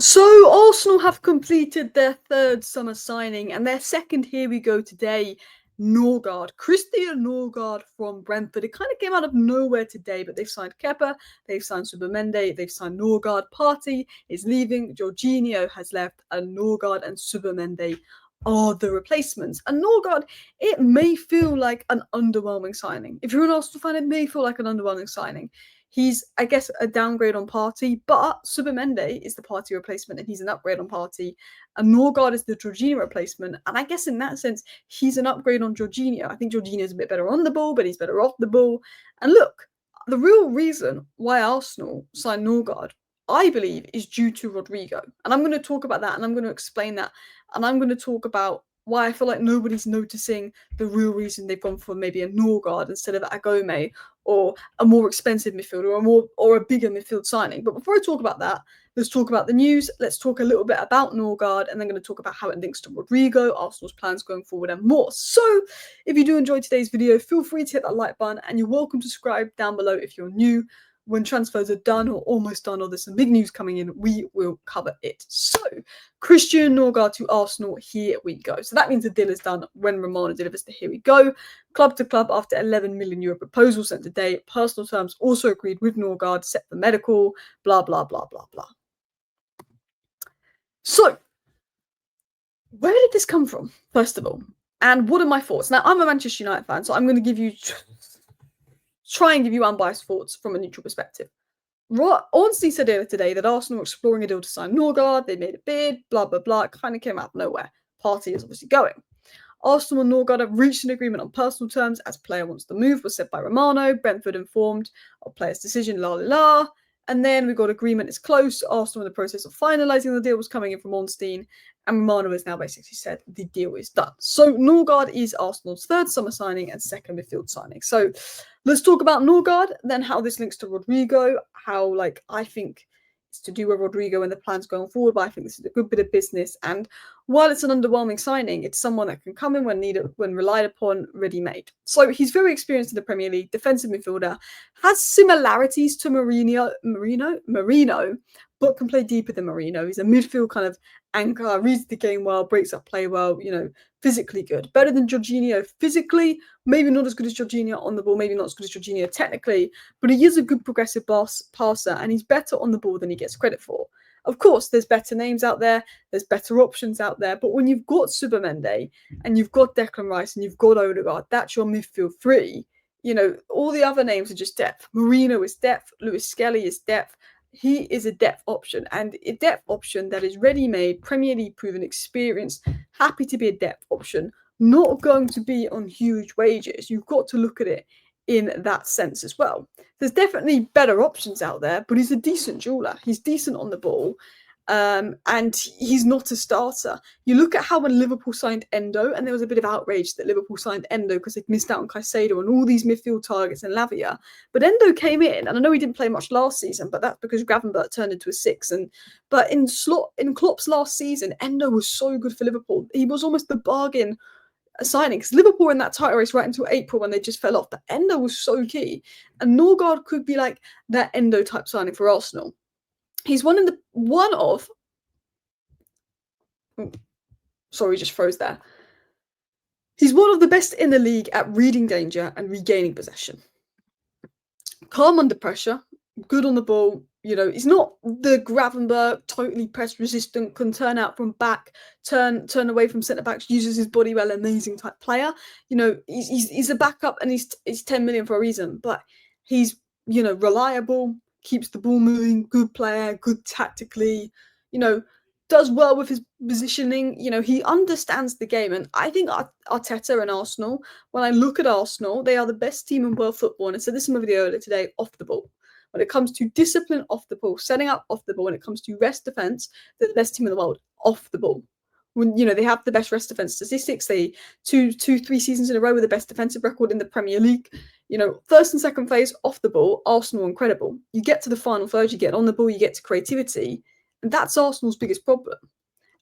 So Arsenal have completed their third summer signing and their second here we go today. Norgaard, Christian Norgaard from Brentford. It kind of came out of nowhere today, but they've signed Kepa, they've signed Subamende, they've signed Norgaard. Partey is leaving, Jorginho has left, and Norgaard and Subamende are the replacements. And Norgaard, it may feel like an underwhelming signing. If you're an Arsenal fan, it may feel like an underwhelming signing. He's, I guess, a downgrade on Partey, but Subamende is the Partey replacement and he's an upgrade on Partey. And Norgaard is the Jorginho replacement. And I guess in that sense, he's an upgrade on Jorginho. I think Jorginho is a bit better on the ball, but he's better off the ball. And look, the real reason why Arsenal signed Norgaard, I believe, is due to Rodrygo. And I'm going to talk about that and I'm going to explain that. And I'm going to talk about why I feel like nobody's noticing the real reason they've gone for maybe a Norgaard instead of Agome, or a more expensive midfielder, or a bigger midfield signing. But before I talk about that, let's talk about the news. Let's talk a little bit about Norgaard, and then I'm going to talk about how it links to Rodrygo, Arsenal's plans going forward, and more. So, if you do enjoy today's video, feel free to hit that like button, and you're welcome to subscribe down below if you're new. When transfers are done or almost done, or there's some big news coming in, we will cover it. So, Christian Norgaard to Arsenal, here we go. So that means the deal is done when Romano delivers the here we go. Club to club after €11 million proposal sent today. Personal terms also agreed with Norgaard, set for medical, blah, blah, blah, blah, blah. So, where did this come from, first of all? And what are my thoughts? Now, I'm a Manchester United fan, so I'm going to give you try and give you unbiased thoughts from a neutral perspective. Ornstein said earlier today that Arsenal were exploring a deal to sign Norgaard. They made a bid, blah, blah, blah. It kind of came out of nowhere. Partey is obviously going. Arsenal and Norgaard have reached an agreement on personal terms as player wants to move, was said by Romano. Brentford informed of player's decision, la, la, la. And then we got agreement is close. Arsenal in the process of finalising the deal was coming in from Ornstein. And Romano has now basically said the deal is done. So Norgaard is Arsenal's third summer signing and second midfield signing. So let's talk about Norgaard, then how this links to Rodrygo, how I think it's to do with Rodrygo and the plans going forward, but I think this is a good bit of business. And while it's an underwhelming signing, it's someone that can come in when needed, when relied upon, ready-made. So he's very experienced in the Premier League, defensive midfielder, has similarities to Marino, but can play deeper than Marino. He's a midfield kind of anchor, reads the game well, breaks up play well, physically good. Better than Jorginho physically, maybe not as good as Jorginho on the ball, maybe not as good as Jorginho technically, but he is a good progressive passer and he's better on the ball than he gets credit for. Of course, there's better names out there, there's better options out there, but when you've got Subamende and you've got Declan Rice and you've got Odegaard, that's your midfield three. All the other names are just depth. Marino is depth, Lewis Skelly is depth. He is a depth option, and a depth option that is ready-made, Premier League proven, experienced, happy to be a depth option, not going to be on huge wages. You've got to look at it in that sense as well. There's definitely better options out there, but he's a decent jeweler. He's decent on the ball, and he's not a starter. You look at how when Liverpool signed Endo, and there was a bit of outrage that Liverpool signed Endo because they'd missed out on Caicedo and all these midfield targets and Lavia. But Endo came in, and I know he didn't play much last season, but that's because Gravenberch turned into a 6. But in Klopp's last season, Endo was so good for Liverpool. He was almost the bargain signing because Liverpool were in that title race right until April when they just fell off. But Endo was so key, and Norgaard could be like that Endo type signing for Arsenal. He's sorry, just froze there. He's one of the best in the league at reading danger and regaining possession. Calm under pressure, good on the ball. He's not the Gravenberch, totally press resistant, can turn out from back, turn away from centre backs, uses his body well, amazing type player. He's a backup and he's 10 million for a reason, but he's reliable, keeps the ball moving, good player, good tactically, does well with his positioning. He understands the game. And I think Arteta and Arsenal, when I look at Arsenal, they are the best team in world football. And I said this in my video earlier today, off the ball. When it comes to discipline off the ball, setting up off the ball, when it comes to rest defence, they're the best team in the world off the ball. When they have the best rest defence statistics, they 3 seasons in a row with the best defensive record in the Premier League. First and second phase off the ball, Arsenal incredible. You get to the final third, you get on the ball, you get to creativity, and that's Arsenal's biggest problem.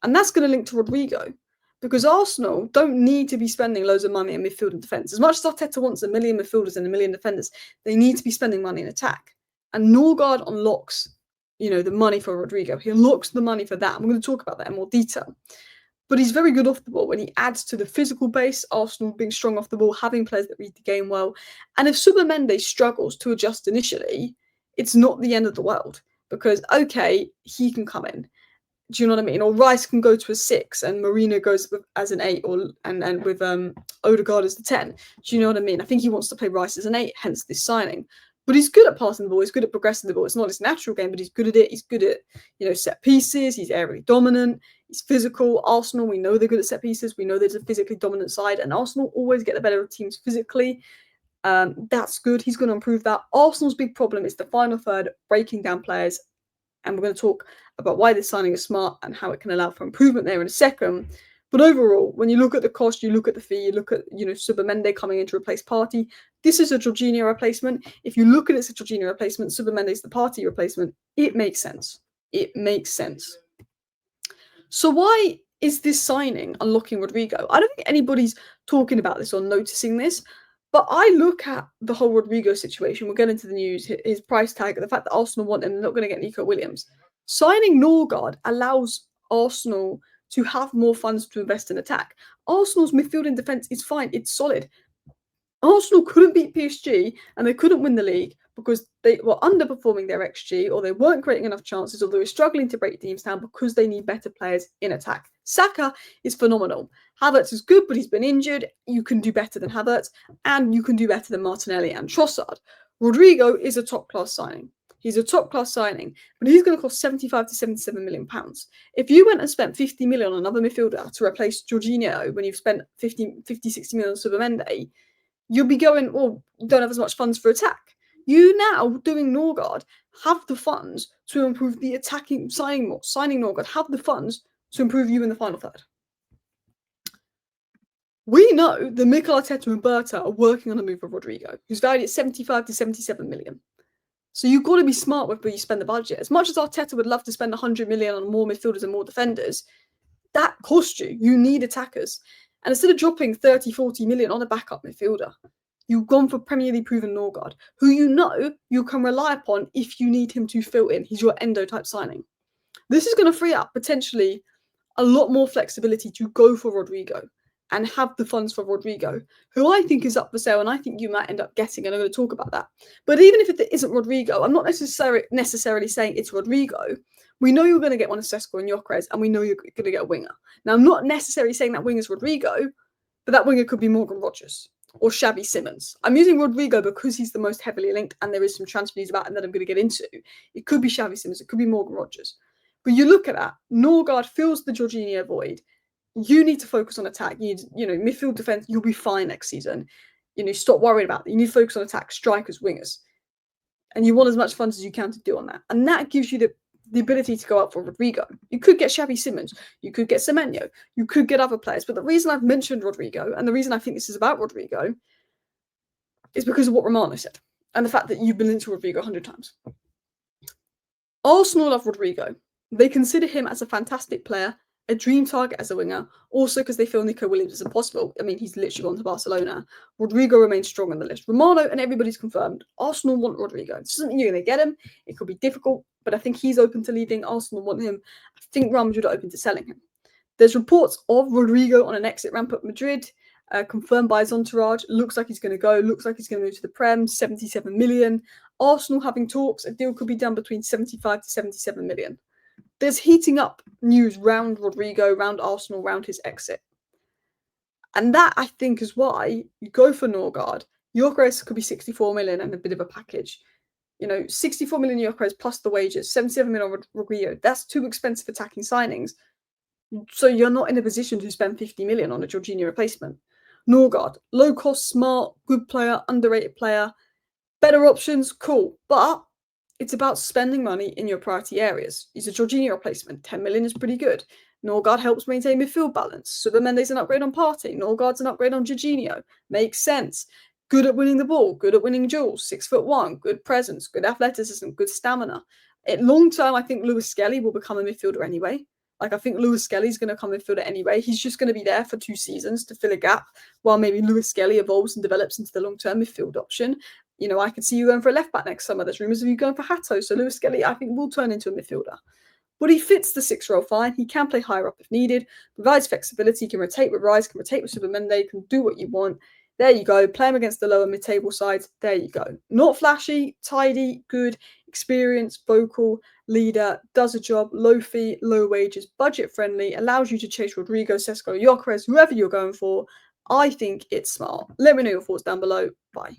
And that's going to link to Rodrygo, because Arsenal don't need to be spending loads of money in midfield and defence. As much as Arteta wants 1 million midfielders and 1 million defenders, they need to be spending money in attack. And Norgaard unlocks the money for Rodrygo. He unlocks the money for that. I'm going to talk about that in more detail. But he's very good off the ball when he adds to the physical base, Arsenal being strong off the ball, having players that read the game well. And if Subamende struggles to adjust initially, it's not the end of the world because, okay, he can come in. Do you know what I mean? Or Rice can go to a 6 and Marina goes as an 8 and with Odegaard as the 10. Do you know what I mean? I think he wants to play Rice as an 8, hence this signing. But he's good at passing the ball. He's good at progressing the ball. It's not his natural game, but he's good at it. He's good at, set pieces. He's aerially dominant. He's physical. Arsenal, we know they're good at set pieces. We know there's a physically dominant side, and Arsenal always get the better of teams physically. That's good. He's going to improve that. Arsenal's big problem is the final third, breaking down players, and we're going to talk about why this signing is smart and how it can allow for improvement there in a second. But overall, when you look at the cost, you look at the fee, you look at, Subamende coming in to replace Partey. This is a Jorginho replacement. If you look at it as a Jorginho replacement, Subamende is the Partey replacement. It makes sense. It makes sense. So why is this signing unlocking Rodrygo? I don't think anybody's talking about this or noticing this, but I look at the whole Rodrygo situation. We'll get into the news, his price tag, the fact that Arsenal want him, they're not going to get Nico Williams. Signing Norgaard allows Arsenal to have more funds to invest in attack. Arsenal's midfield and defence is fine. It's solid. Arsenal couldn't beat PSG and they couldn't win the league because they were underperforming their XG or they weren't creating enough chances or they were struggling to break teams down because they need better players in attack. Saka is phenomenal. Havertz is good, but he's been injured. You can do better than Havertz and you can do better than Martinelli and Trossard. Rodrygo is a top-class signing. He's a top-class signing, but he's going to cost 75 to 77 million pounds. If you went and spent 50 million on another midfielder to replace Jorginho when you've spent 50, 60 million on Subamende, you'll be going, well, don't have as much funds for attack. You now, doing Norgaard, have the funds to improve the attacking, signing Norgaard, have the funds to improve you in the final third. We know that Mikel Arteta and Berta are working on a move for Rodrygo, who's valued at 75 to 77 million. So you've got to be smart with where you spend the budget. As much as Arteta would love to spend 100 million on more midfielders and more defenders, that costs you. You need attackers. And instead of dropping 30, 40 million on a backup midfielder, you've gone for Premier League proven Norgaard, who you can rely upon if you need him to fill in. He's your Endo type signing. This is going to free up potentially a lot more flexibility to go for Rodrygo and have the funds for Rodrygo, who I think is up for sale and I think you might end up getting, and I'm going to talk about that. But even if it isn't Rodrygo, I'm not necessarily saying it's Rodrygo. We know you're going to get one of Sesko and Gyokeres, and we know you're going to get a winger. Now, I'm not necessarily saying that winger's Rodrygo, but that winger could be Morgan Rogers or Xavi Simons. I'm using Rodrygo because he's the most heavily linked, and there is some transfer news about him that I'm going to get into. It could be Xavi Simons, it could be Morgan Rogers. But you look at that, Norgaard fills the Jorginho void. You need to focus on attack. You need, midfield defense, you'll be fine next season. Stop worrying about that. You need to focus on attack, strikers, wingers. And you want as much funds as you can to do on that. And that gives you the ability to go out for Rodrygo. You could get Xavi Simons. You could get Semenyo. You could get other players. But the reason I've mentioned Rodrygo, and the reason I think this is about Rodrygo, is because of what Romano said. And the fact that you've been into Rodrygo 100 times. Arsenal love Rodrygo. They consider him as a fantastic player, a dream target as a winger, also because they feel Nico Williams is impossible. I mean, he's literally gone to Barcelona. Rodrygo remains strong on the list. Romano and everybody's confirmed. Arsenal want Rodrygo. This doesn't mean you're going to get him. It could be difficult, but I think he's open to leaving. Arsenal want him. I think Real Madrid are open to selling him. There's reports of Rodrygo on an exit ramp at Madrid, confirmed by his entourage. Looks like he's going to go. Looks like he's going to move to the Prem, 77 million. Arsenal having talks. A deal could be done between 75 to 77 million. There's heating up news round Rodrygo, round Arsenal, round his exit. And that, I think, is why you go for Norgaard. Gyokeres could be 64 million and a bit of a package. 64 million Gyokeres plus the wages, 77 million on Rodrygo. That's too expensive attacking signings. So you're not in a position to spend 50 million on a Jorginho replacement. Norgaard, low cost, smart, good player, underrated player. Better options, cool. But it's about spending money in your priority areas. He's a Jorginho replacement. 10 million is pretty good. Norgaard helps maintain midfield balance. Subamende's an upgrade on Partey. Norgaard's an upgrade on Jorginho. Makes sense. Good at winning the ball. Good at winning duels. 6'1". Good presence. Good athleticism. Good stamina. Long term, I think Lewis Skelly will become a midfielder anyway. I think Lewis Skelly's going to come midfielder anyway. He's just going to be there for 2 seasons to fill a gap while maybe Lewis Skelly evolves and develops into the long-term midfield option. You know, I could see you going for a left back next summer. There's rumours of you going for Hato. So Lewis Skelly, I think, will turn into a midfielder. But he fits the 6 role fine. He can play higher up if needed, provides flexibility, can rotate with Rice, can rotate with Supermende, can do what you want. There you go. Play him against the lower mid-table sides. There you go. Not flashy, tidy, good, experienced, vocal, leader, does a job, low fee, low wages, budget friendly, allows you to chase Rodrygo, Sesko, Gyokeres, whoever you're going for. I think it's smart. Let me know your thoughts down below. Bye.